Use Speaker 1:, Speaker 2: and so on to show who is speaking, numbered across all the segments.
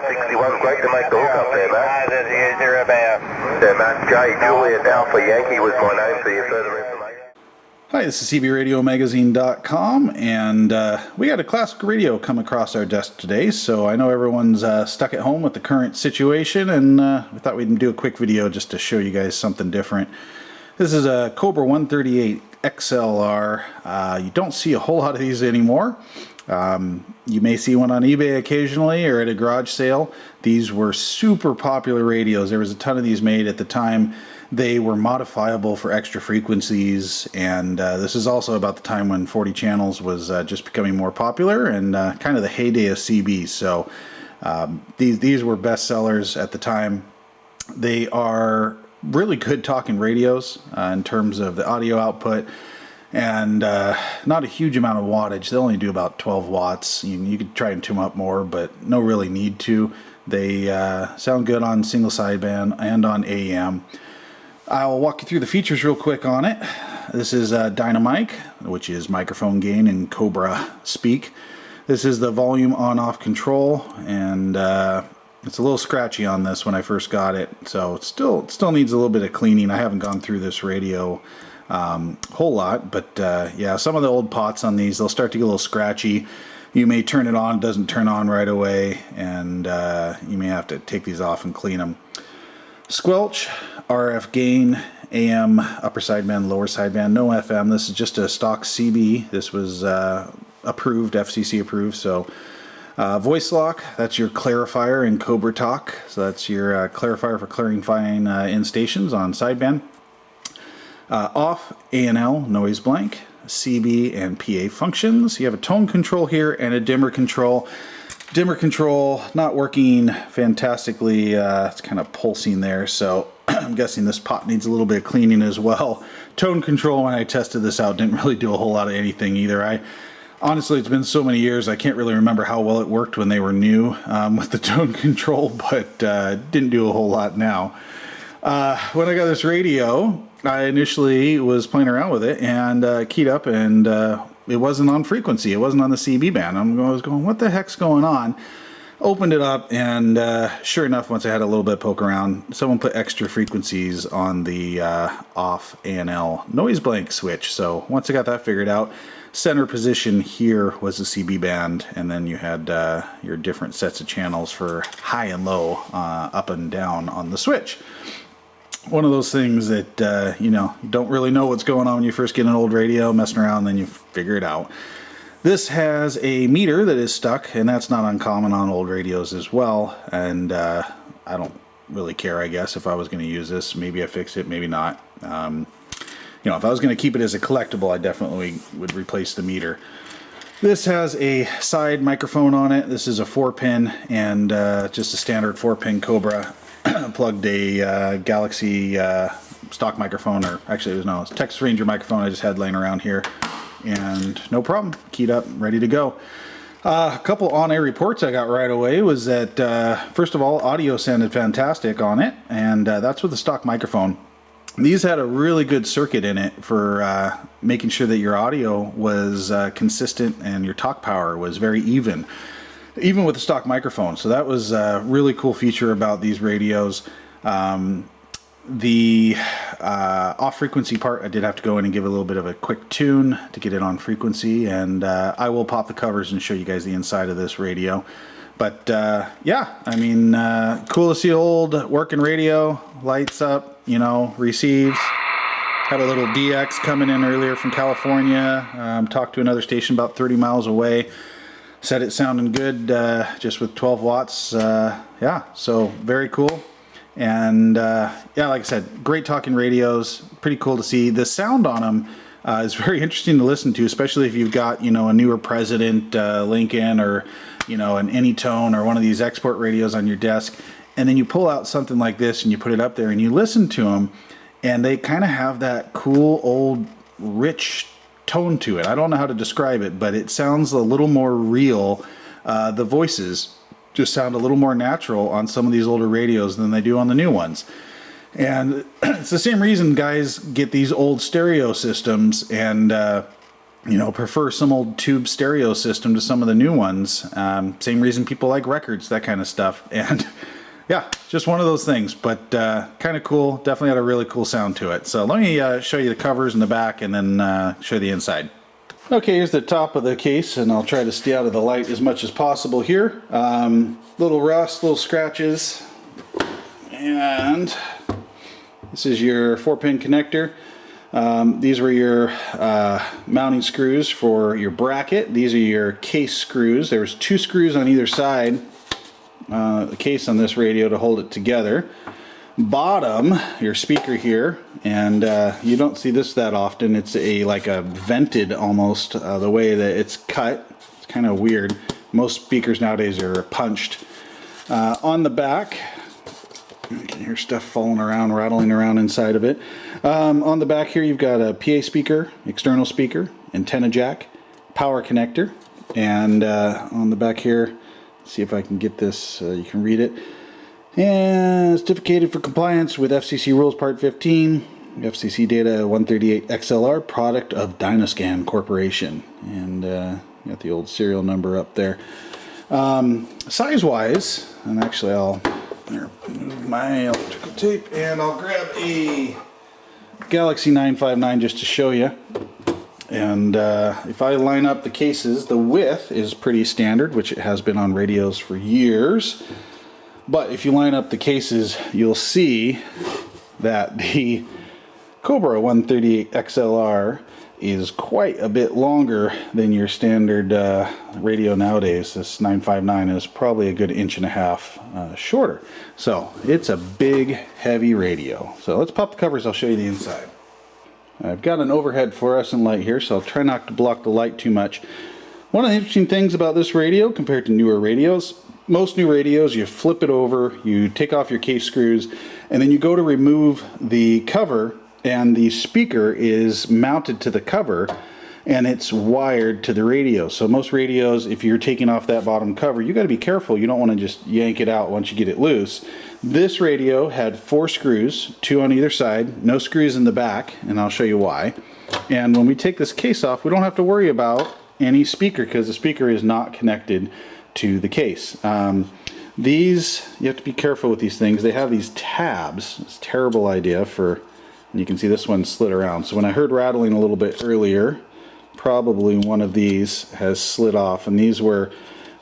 Speaker 1: 161, great to make the hook up there, mate. Yeah, mate, J. Juliet Alpha Yankee was my name for your further information.
Speaker 2: Hi, this is CBRadioMagazine.com, and we got a classic radio come across our desk today, so I know everyone's stuck at home with the current situation, and we thought we'd do a quick video just to show you guys something different. This is a Cobra 138 XLR. You don't see a whole lot of these anymore. You may see one on eBay occasionally or at a garage sale. These were super popular radios. There was a ton of these made at the time. They were modifiable for extra frequencies, and this is also about the time when 40 channels was just becoming more popular and kind of the heyday of CB. So these were best sellers at the time. They are really good talking radios in terms of the audio output, and not a huge amount of wattage. They only do about 12 watts. You could try and tune them up more, but no really need to. They sound good on single sideband and on AM. I'll walk you through the features real quick on it. This is Dynamic, which is microphone gain in Cobra speak. This is the volume on-off control, and it's a little scratchy on this when I first got it, so it still needs a little bit of cleaning. I haven't gone through this radio whole lot, but yeah, some of the old pots on these, they'll start to get a little scratchy. You may turn it on, it doesn't turn on right away, and you may have to take these off and clean them. Squelch, RF gain, AM, upper sideband, lower sideband, no FM. This is just a stock CB. This was approved, FCC approved, so voice lock, that's your clarifier in Cobra Talk. So that's your clarifier for clarifying in stations on sideband. Off, A&L, noise blank, CB and PA functions. You have a tone control here and a dimmer control. Dimmer control not working fantastically. It's kind of pulsing there, so I'm guessing this pot needs a little bit of cleaning as well. Tone control, when I tested this out, didn't really do a whole lot of anything either. Honestly, it's been so many years, I can't really remember how well it worked when they were new with the tone control, but didn't do a whole lot now. When I got this radio, I initially was playing around with it and keyed up, and it wasn't on frequency. It wasn't on the CB band. I was going, what the heck's going on? Opened it up, and sure enough, once I had a little bit of poke around, someone put extra frequencies on the off A&L noise blank switch. So once I got that figured out, center position here was the CB band, and then you had your different sets of channels for high and low, up and down on the switch. One of those things that you don't really know what's going on when you first get an old radio, messing around, and then you figure it out. This has a meter that is stuck, and that's not uncommon on old radios as well, and I don't really care, I guess. If I was going to use this, maybe I fix it, maybe not. If I was going to keep it as a collectible, I definitely would replace the meter. This has a side microphone on it. This is a 4-pin, and just a standard 4-pin Cobra. Plugged a Galaxy stock microphone, or actually it was Texas Ranger microphone I just had laying around here, and no problem, keyed up, ready to go. A couple on-air reports I got right away was that first of all, audio sounded fantastic on it, and that's with the stock microphone. These had a really good circuit in it for making sure that your audio was consistent and your talk power was very even with the stock microphone. So that was a really cool feature about these radios. The off frequency part, I did have to go in and give it a little bit of a quick tune to get it on frequency, and I will pop the covers and show you guys the inside of this radio. But yeah, I mean, cool to see old working radio, lights up, receives. Had a little DX coming in earlier from California. Talked to another station about 30 miles away. Said it sounding good, just with 12 watts. Yeah, so very cool. And yeah, like I said, great talking radios. Pretty cool to see. The sound on them is very interesting to listen to, especially if you've got, a newer President Lincoln, or, an Anytone, or one of these export radios on your desk. And then you pull out something like this and you put it up there and you listen to them, and they kind of have that cool, old, rich tone to it. I don't know how to describe it, but it sounds a little more real. The voices just sound a little more natural on some of these older radios than they do on the new ones. And it's the same reason guys get these old stereo systems and you know, prefer some old tube stereo system to some of the new ones. Same reason people like records, that kind of stuff. And yeah, just one of those things, but kind of cool. Definitely had a really cool sound to it. So let me show you the covers in the back and then show you the inside. Okay, here's the top of the case, and I'll try to stay out of the light as much as possible here. Little rust, little scratches, and this is your 4-pin connector. These were your mounting screws for your bracket. These are your case screws. There's 2 screws on either side, the case on this radio, to hold it together. Bottom, your speaker here, and you don't see this that often. It's like a vented almost, the way that it's cut. It's kind of weird. Most speakers nowadays are punched. On the back, you can hear stuff falling around, rattling around inside of it. On the back here, you've got a PA speaker, external speaker, antenna jack, power connector, and on the back here, see if I can get this, you can read it. And certificated for compliance with FCC Rules Part 15, FCC Data 138 XLR, product of Dynoscan Corporation. And got the old serial number up there. Size-wise, and actually I'll move my electrical tape and I'll grab a Galaxy 959 just to show you. And if I line up the cases, the width is pretty standard, which it has been on radios for years. But if you line up the cases, you'll see that the Cobra 138 XLR is quite a bit longer than your standard radio nowadays. This 959 is probably a good 1.5 inches shorter. So it's a big, heavy radio. So let's pop the covers, I'll show you the inside. I've got an overhead fluorescent light here, so I'll try not to block the light too much. One of the interesting things about this radio compared to newer radios, most new radios, you flip it over, you take off your case screws, and then you go to remove the cover, and the speaker is mounted to the cover, and it's wired to the radio. So most radios, if you're taking off that bottom cover, you got to be careful. You don't want to just yank it out once you get it loose. This radio had 4 screws, 2 on either side, no screws in the back, and I'll show you why. And when we take this case off, we don't have to worry about any speaker because the speaker is not connected to the case. These, you have to be careful with these things. They have these tabs. It's a terrible idea for, and you can see this one slid around. So when I heard rattling a little bit earlier, probably one of these has slid off, and these were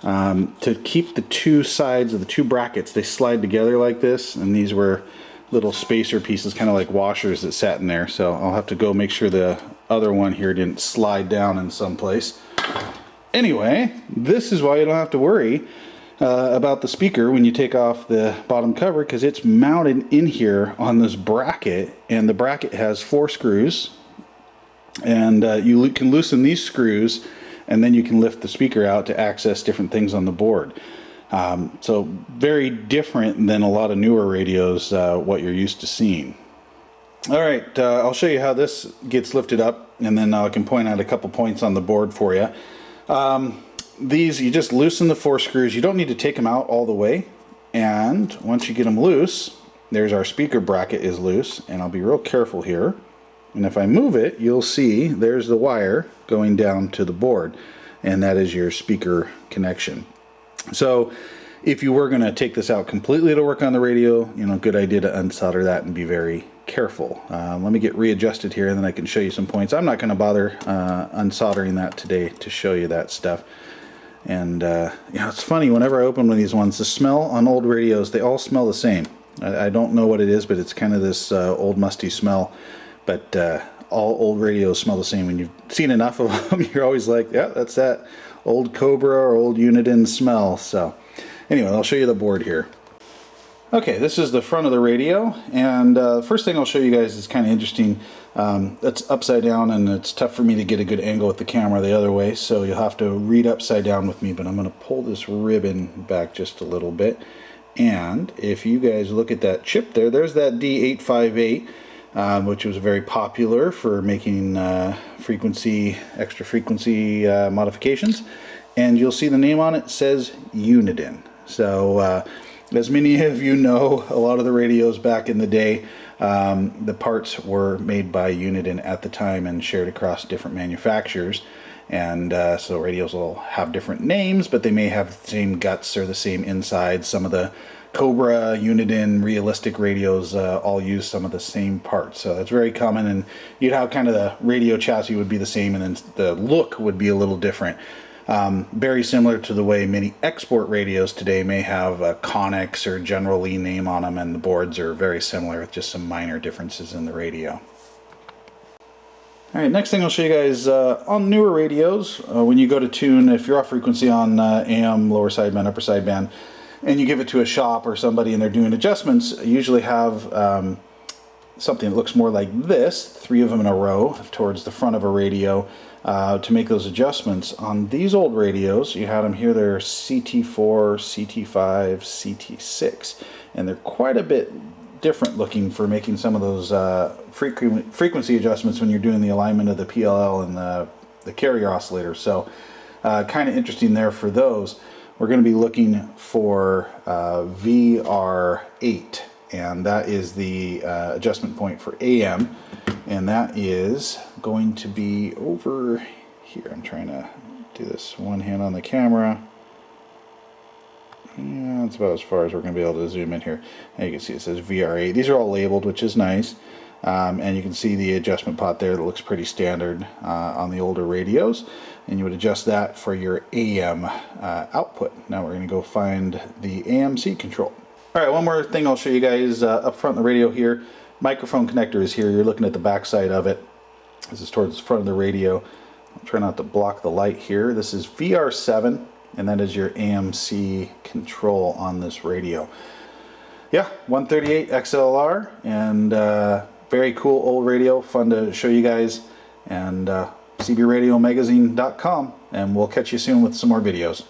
Speaker 2: to keep the 2 sides of the 2 brackets, they slide together like this, and these were little spacer pieces, kind of like washers that sat in there. So I'll have to go make sure the other one here didn't slide down in some place. Anyway, this is why you don't have to worry about the speaker when you take off the bottom cover, because it's mounted in here on this bracket, and the bracket has 4 screws, and you can loosen these screws, and then you can lift the speaker out to access different things on the board. So very different than a lot of newer radios, what you're used to seeing. Alright, I'll show you how this gets lifted up, and then I can point out a couple points on the board for you. These, you just loosen the 4 screws. You don't need to take them out all the way, and once you get them loose, there's our speaker bracket is loose, and I'll be real careful here, and if I move it, you'll see there's the wire going down to the board, and that is your speaker connection. So if you were going to take this out completely to work on the radio, you know, good idea to unsolder that and be very careful. Let me get readjusted here, and then I can show you some points. I'm not going to bother unsoldering that today to show you that stuff. And you know, it's funny, whenever I open one of these ones, the smell on old radios, they all smell the same. I don't know what it is, but it's kind of this old musty smell. But all old radios smell the same. When you've seen enough of them, you're always like, yeah, that's that old Cobra or old Uniden smell. So anyway, I'll show you the board here. Okay, this is the front of the radio, and first thing I'll show you guys is kind of interesting. It's upside down, and it's tough for me to get a good angle with the camera the other way, so you'll have to read upside down with me, but I'm going to pull this ribbon back just a little bit. And if you guys look at that chip there, there's that D858, which was very popular for making extra frequency modifications. And you'll see the name on it says Uniden. So As many of you know, a lot of the radios back in the day, the parts were made by Uniden at the time and shared across different manufacturers. And so radios will have different names, but they may have the same guts or the same insides. Some of the Cobra, Uniden, realistic radios all use some of the same parts. So that's very common, and you'd have kind of the radio chassis would be the same, and then the look would be a little different. Very similar to the way many export radios today may have a Connex or General Lee name on them, and the boards are very similar with just some minor differences in the radio. Alright, next thing I'll show you guys on newer radios, when you go to tune, if you're off frequency on AM, lower sideband, upper sideband, and you give it to a shop or somebody and they're doing adjustments, you usually have something that looks more like this, 3 of them in a row towards the front of a radio to make those adjustments. On these old radios, you had them here, they're CT4, CT5, CT6, and they're quite a bit different looking for making some of those frequency adjustments when you're doing the alignment of the PLL and the carrier oscillator. So kind of interesting there for those. We're going to be looking for VR8, and that is the adjustment point for AM, and that is going to be over here. I'm trying to do this one hand on the camera. Yeah, that's about as far as we're going to be able to zoom in here. And you can see it says VR8. These are all labeled, which is nice. And you can see the adjustment pot there that looks pretty standard on the older radios. And you would adjust that for your AM output. Now we're going to go find the AMC control. Alright, one more thing I'll show you guys up front in the radio here. Microphone connector is here. You're looking at the back side of it. This is towards the front of the radio. I'll try not to block the light here. This is VR7. And that is your AMC control on this radio. Yeah, 138 XLR, and very cool old radio, fun to show you guys. And cbradiomagazine.com, and we'll catch you soon with some more videos.